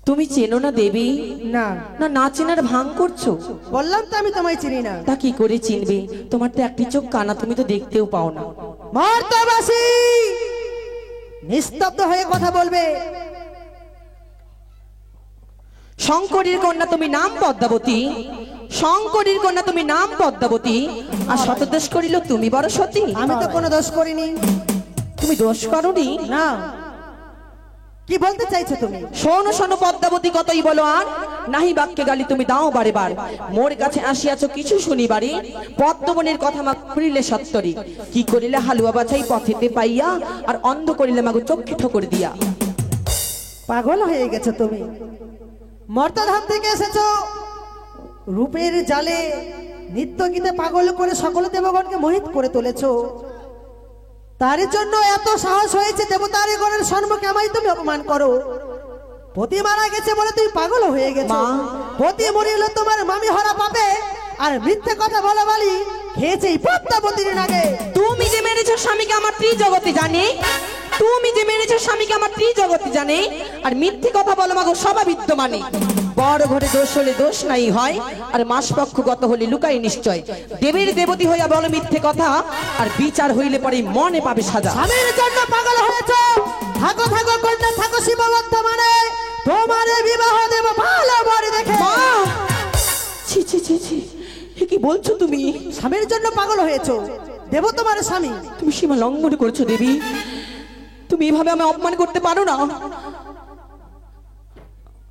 তুমি চেনো না দেবী? না। না, না চেনার ভান করছো? বললাম তো আমি তোমায় চিনি না। তা কি করে চিনবে? তোমার তো একটি চোখ কানা, তুমি তো দেখতেও পাও না। মর্তবাসী নিস্তব্ধ হয়ে কথা বলবে। শঙ্করীর কন্যা তুমি নাম পদ্মাবতী, শঙ্করীর কন্যা তুমি নাম পদ্মাবতী, আর শতদোষ করিল তুমি বড় সতী। আমি তো কোনো দোষ করিনি। তুমি দোষ করনি? না। কি বলতে চাইছো তুমি? শোনো শোনো পদ্মাবতী, কতই বলো আর নাহি বাক্যে গালি তুমি দাও বারে বার। মোর কাছে আসিয়াছ কিছু শুনিবারে, পদ্মবনের কথা মা করিলে সত্তরি। কি করিলে হালুয়া বাছাই পথেতে পাইয়া, আর অন্ধ করিলে মাগো চক্ষে ঠোকর দিয়া। পাগল হয়ে গেছো তুমি। মর্তধাম থেকে এসেছো, রূপের জালে নিত্য গীতে পাগল করে সকল দেবগণকে মোহিত করে তুলেছো। তার জন্য এত সাহস হয়েছে দেবতার গণের সম্মুখে আমায় তুমি অপমান করো। পতি মারা গেছে বলে তুমি পাগল হয়ে গেছো। পতি মরিল তোমার মামি হরা পাবে, আর মিথ্যে কথা বলা বলি খেয়েছে এই পদ্মাবতীর নাগে। তুমি যে মেরেছো স্বামীকে আমার ত্রিজগতে জানে, তুমি যে মেরেছো স্বামীকে আমার ত্রিজগতে জানে, আর মিথ্যে কথা বলো মাগো সবা বিদ্যমানে। বড় ঘরে দোষ হলে দোষ নাই হয়, আর মাস পক্ষ গত হলে লুকাই নিশ্চয়। দেবীর দেবতী হইয়া বলো মিথ্যে কথা, আর বিচার হইলে পরে মনে পাবে সাজা। স্বামীর জন্য পাগল হয়েছো, থাকো থাকো কন্যা থাকো শিববদ্ধ মানে তোমারে বিবাহ দেব ভালো বর দেখে। মা, ছি ছি ছি ছি, এ কি বলছো তুমি? স্বামীর জন্য পাগল হয়েছো, দেব তোমার স্বামী। তুমি সীমা লঙ্ঘন করছো দেবী, তুমি এভাবে আমি অপমান করতে পারো না।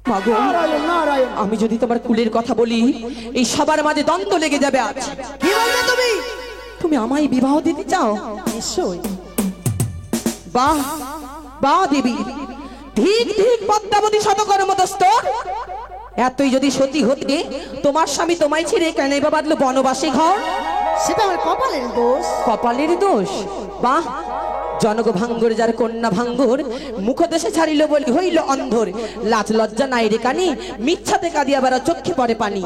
মাগো, নারায়ণ নারায়ণ। আমি যদি তোমার কুলের কথা বলি এই সবার মাঝে দ্বন্দ্ব লেগে যাবে আজ। কি বলবে তুমি? তুমি আমায় বিবাহ দিতে চাও? নিশ্চয়ই। বাহ বাহ দেবী, ঠিক ঠিক পদ্মাবতী শতকর্মদস্ত। এতই যদি সতী হতে তোমার স্বামী তোমায় ছেড়ে কেন বা বাঁধলো বনবাসী ঘর? সেটা আমার কপালের দোষ। কপালের দোষ? বাহ, জনক ভাঙ্গর যার কন্যা ভাঙ্গর মুখদেশে ছাড়িল বলি হইল অন্ধর। লাজ লজ্জা নাই রে কানি, মিথ্যাতে কাঁদিয়া বেড়া চোখে পড়ে পানি।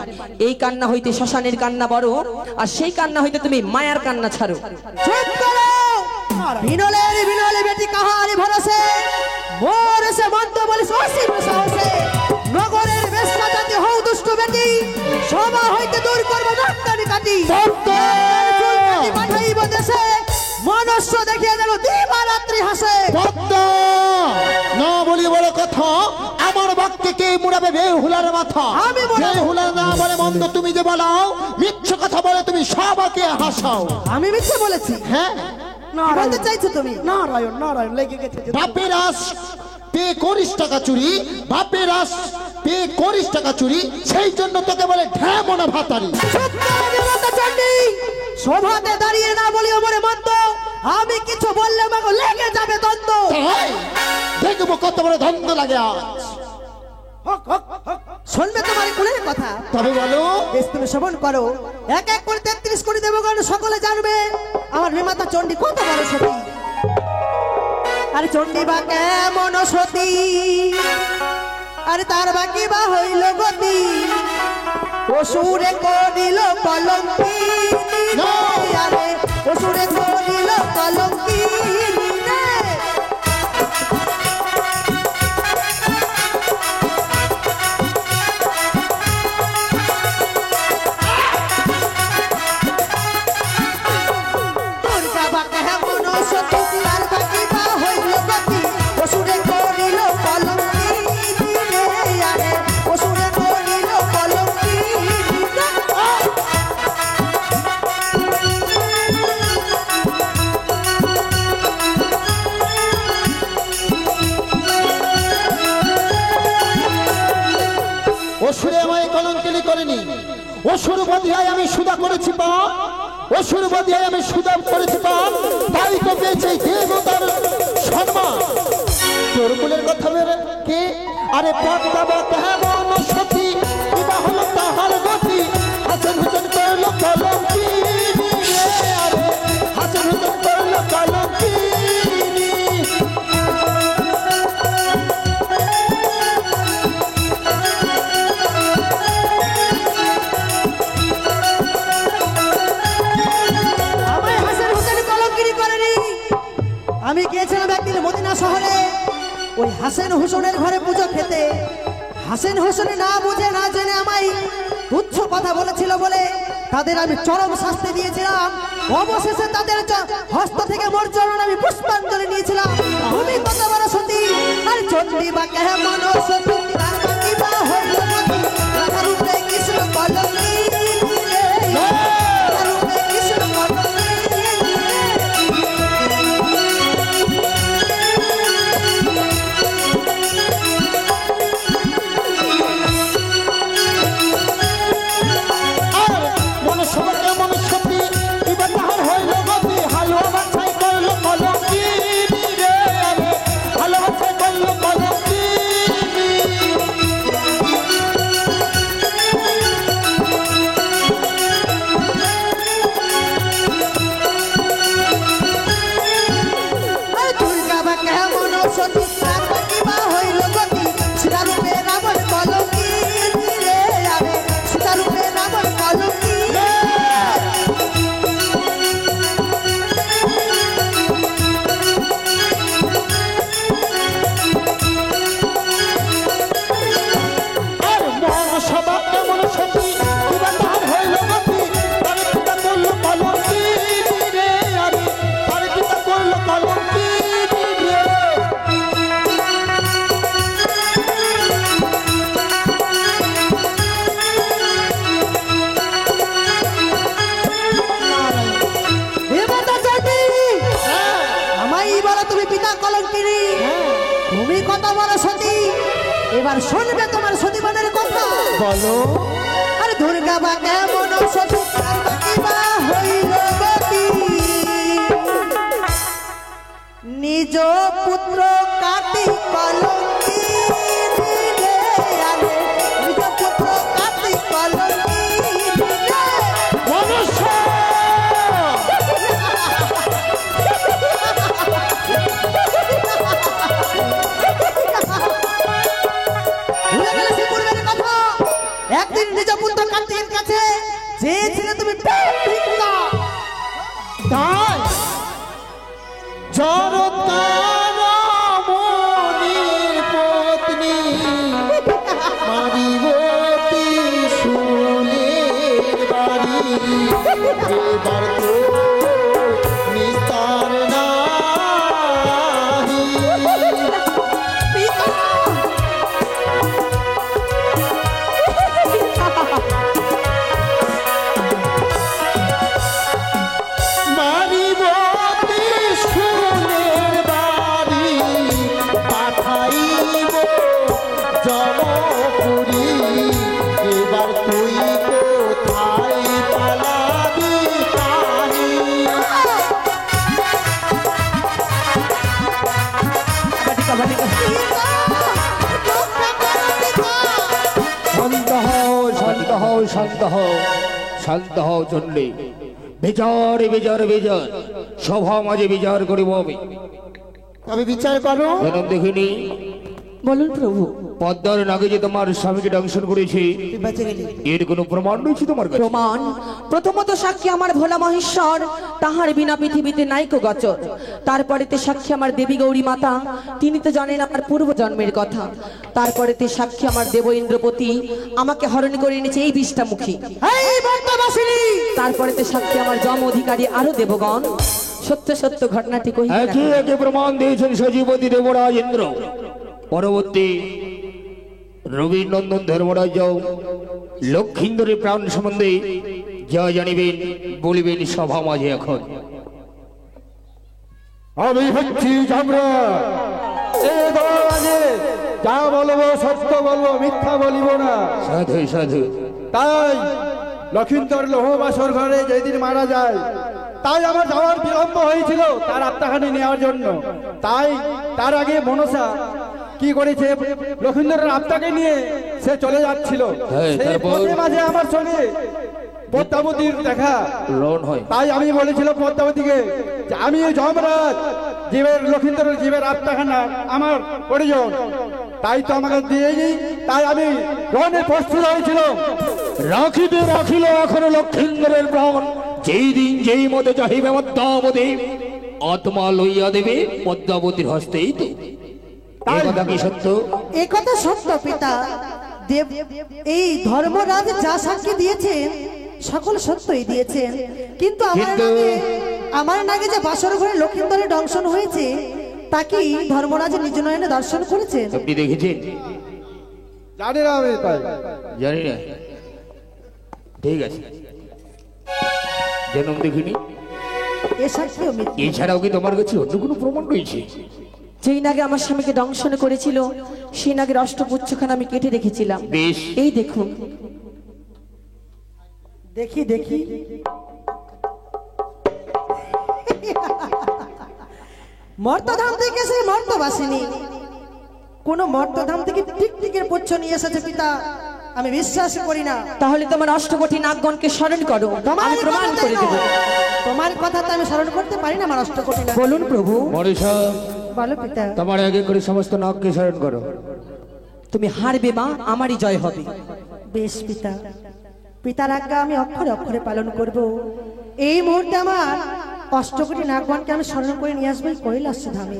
এই কান্না হইতে শ্মশানের কান্না বড়, আর সেই কান্না হইতে তুমি মায়ার কান্না ছাড়ো। চুপ করো। বিনলের বিনলে বেটি কাহারে ভরসে মোর সে মন্ত বলিস অসীম সাহসে। নগরের বেশা জাতি হও দুষ্ট বেটি, সভা হইতে দূর করব নাট্যানি কাটি। পাঠাইব দেশে মনুষ্য দেখিয়ে যেন দিবারাত্রি হাসে। পদ্মা না বলি বড় কথা, আমার বাক্যে কে মুড়াবে বেহুলার মাথা? আমি মুড়াবো। বেহুলা না বলে মন্দ তুমি যে বলাও, মিথ্যে কথা বলে তুমি সবাইকে হাসাও। আমি মিথ্যে বলেছি? হ্যাঁ, কি বলতে চাইছো তুমি? নারায়ণ নারায়ণ লেগে গেছে যে। বাপের আস পে করিস টাকা চুরি, বাপের আস পে করিস টাকা চুরি, সেই জন্য তোকে বলে ঢ্যামনা ভাতারি। চুপ করো দেবতা চণ্ডী, সভাতে দাঁড়িয়ে না বলি ওমরে মন্দ। আমি কিছু বললে মাগো লেগে যাবে দ্বন্দ্ব। তাই দেখবো কত বড় দ্বন্দ্ব লাগে আজ। শুনবে তোমার কুলের কথা? তবে বলো। বেশ, তুমি শ্রবণ করো। এক এক করে 33 কোটি দেবগণ সকলে জানবে আমার নিমাতা চণ্ডী কত বড় সতী। আরে চণ্ডী বা কেমন সতী, আরে তার বাকি বা হইল গতি। অসুরে করিল কলঙ্কিনী রে, আরে অসুরে করিল কলঙ্কিনী রে। দুর্গা বা কেমন সতী, তার বাকি বা হইল গতি। অসুরে করিল কলঙ্কিনী রে, আরে অসুরে করিল কলঙ্কিনী রে। অসুরে আমায় কলঙ্কিনী করেনি, অসুর বধিয়ায় আমি সুদা করেছি পাপ, অসুর বধিয়ায় আমি সুদা করেছি পাপ, তাই তো পেয়েছে দেবতার সম্মান। তোর কুলের কথা ভেবে কে? আরে পদ্মা বা কেমন সতী, কিবা হলো তাহার গতি। হাসন হুসন করলো কলঙ্কিনী রে, আরে হাসন হুসন করলো কলঙ্কিনী। আমায় হাসান হোসেন কলঙ্কিনী করেনি। আমি গিয়েছিলাম একদিন মদিনা শহরে ওই হাসেন হোসেনের ঘরে পুজো খেতে। হাসেন হোসেন না বুঝে না জেনে আমায় তুচ্ছ কথা বলেছিল বলে তাদের আমি চরম শাস্তি দিয়েছিলাম। অবশেষে তাদের হস্ত থেকে মোর চরণ আমি পুষ্পাঞ্জলি নিয়েছিলাম। তুমি কত বড় সতী, আর চণ্ডী বা কেমন সতী, তার বাকি বা হইল গতি। রাধার উপরে কৃষ্ণ কলঙ্কিনী রে, রাধার উপরে কৃষ্ণ কলঙ্কিনী রে। আর মনুষ্যকে মনুষ্যতি, কিবা তাহার হইল গতি। হালুয়া বাছাই করলো কলঙ্কিনী রে, আরে হালুয়া বাছাই করলো কলঙ্কিনী। এবার শুনবে তোমার সতীমানের কথা। বলো। আরে দুর্গা বা কেমন সতী পার্বতী বা হইল গতি, নিজ পুত্র কাটি কলঙ্কি দিলে, আরে নিজ পুত্র কাটি কলঙ্কি দিলে। মনুষ্য ভুলে গেলে সে পূর্বের কথা। একদিন নিজ পুত্র কার্তিকের কাছে চেয়েছিলে তুমি পেট ভিক্ষা। তাই জড়তার মনির পত্নী মারিবতী শুলের বাড়ি, এবার তো নিস্তার নাহি। মারিবতী শুলের বাড়ি, পাঠাইব জমপুরি, এবার তুই কোথায় পালাবি তাহি। শান্ত হও, শান্ত হও, শান্ত হও, শান্ত হও চন্ডী। বিচার বিচার বিচার, সভা মাঝে বিচার করিব আমি। তবে বিচার করো। জনম দেখিনি বলুন প্রভু। পদ্মার নাগে যে তোমার স্বামীকে দংশন করেছি, তুই বেঁচে গেলি। এর কোনো প্রমাণ রয়েছে তোমার কাছে? প্রমাণ প্রথমত সাক্ষী আমার ভোলা মহেশ্বর, তাহার বিনা পৃথিবীতে নাইকো গচর। তারপরেতে সাক্ষী আমার দেবী গৌরী মাতা, তিনি তো জানেন আমার পূর্ব জন্মের কথা। তারপরেতে সাক্ষী আমার দেব ইন্দ্রপতি, আমাকে হরণ করে এনেছে এই বিষ্টামুখী। এই বর্তমাসিনী, তারপরেতে সাক্ষী আমার জম অধিকারী আরো দেবগণ। সত্য সত্য ঘটনাটি কহি একে একে প্রমাণ দিয়েছেন সজীবতী দেবরাজ ইন্দ্র। পরবর্তী রবীন্দ্রনন্দন ধর্মরাজ লক্ষিন্দরের প্রাণ সম্বন্ধে যা জানিবেন বলিবেন সভা মাঝে। এখন আমি হচ্ছি সম্রাট, এই দরবারে যা বলবো সত্য বলবো, মিথ্যা বলিব না। সাধু সাধু। তাই লক্ষিন্দর লোহবাসর ঘরে যেদিন মারা যায়, তাই আমার যাওয়ার বিলম্ব হয়েছিল তার আত্মাহানি নেওয়ার জন্য। তাই তার আগে মনসা কি করেছে, লক্ষিন্দরের আত্মাকে নিয়ে সে চলে যাচ্ছিল। হ্যাঁ, সেই তারপর? পথে মাঝে আমার সঙ্গে পদ্মাবতীর দেখা। রণ হয়। তাই আমি বলেছিলাম পদ্মাবতীকে যে আমি যমরাজ, জীবের লক্ষিন্দরের জীবের আত্মাখানা আমার প্রয়োজন, তাই তো আমাকে দিয়েনি। তাই আমি রণে প্রস্তুত হয়েছিল। রাখিতে রাখিল এখনো লক্ষিন্দরের প্রাণ, যেই দিন যেই মতে চাহিবে পদ্মাবতী, আত্মা লইয়া দেবে পদ্মাবতীর হস্তেই তো। এই কথা কি সত্য? এ কথা সত্য পিতা। দেব এই ধর্মরাজ যা সাক্ষী দিয়েছেন সকল সত্যই দিয়েছেন, কিন্তু আমার নাগে যে বাসর ঘরে লক্ষিন্দরের দংশন হয়েছে, তা কি ধর্মরাজ নিজ নয়নে দর্শন করেছেন? আপনি দেখেছেন? জানি না আমি, তাই জানি না। ঠিক আছে, জন্ম দেখিনি। এ সাক্ষীও মিথ্যা। এছাড়াও কি তোমার কাছে অন্য কোনো প্রমাণ রয়েছে? যেই নাগে আমার স্বামীকে দংশন করেছিল, সেই নাগের অষ্টপুচ্ছখানা আমি কেটে রেখেছিলাম। বেশ। এই দেখুন। দেখি দেখি, মর্তধাম থেকে সে মর্তবাসিনী, কোন মর্তধাম থেকে টিকটিকের পুচ্ছ নিয়ে এসেছে পিতা, আমি বিশ্বাস করি না। তাহলে তোমার অষ্টকোটি নাগগণকে স্মরণ করো, আমি প্রমাণ করে দেব। তোমার কথা তো আমি স্মরণ করতে পারি না, আমার অষ্টকোটি না। বলুন প্রভু। মনীষা, বলো পিতা। তোমার আগে করে সমস্ত নাগকে স্মরণ করো। তুমি হারবে মা, আমারই জয় হবে। বেশ পিতা, পিতার আজ্ঞা আমি অক্ষরে অক্ষরে পালন করব। এই মুহূর্তে আমার অষ্টকোটি নাগগণকে আমি স্মরণ করে নিয়ে আসবো এই কৈলাস ধামে।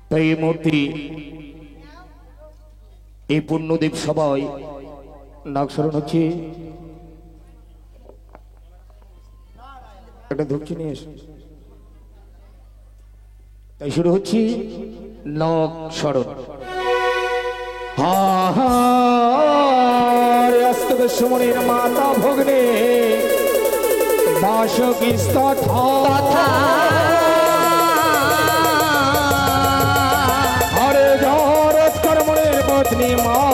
তাই এই মূর্তি, এই পুণ্যদেব সবাই নাগ স্মরণ হচ্ছে। একটা ধূপচি নিয়ে এসো। তাই শুরু হচ্ছে নাগ স্মরণ। সমনের মাতা ভগ্নে বাসকৃষ্ণ হরে জরৎ কর্মণের পত্নী মা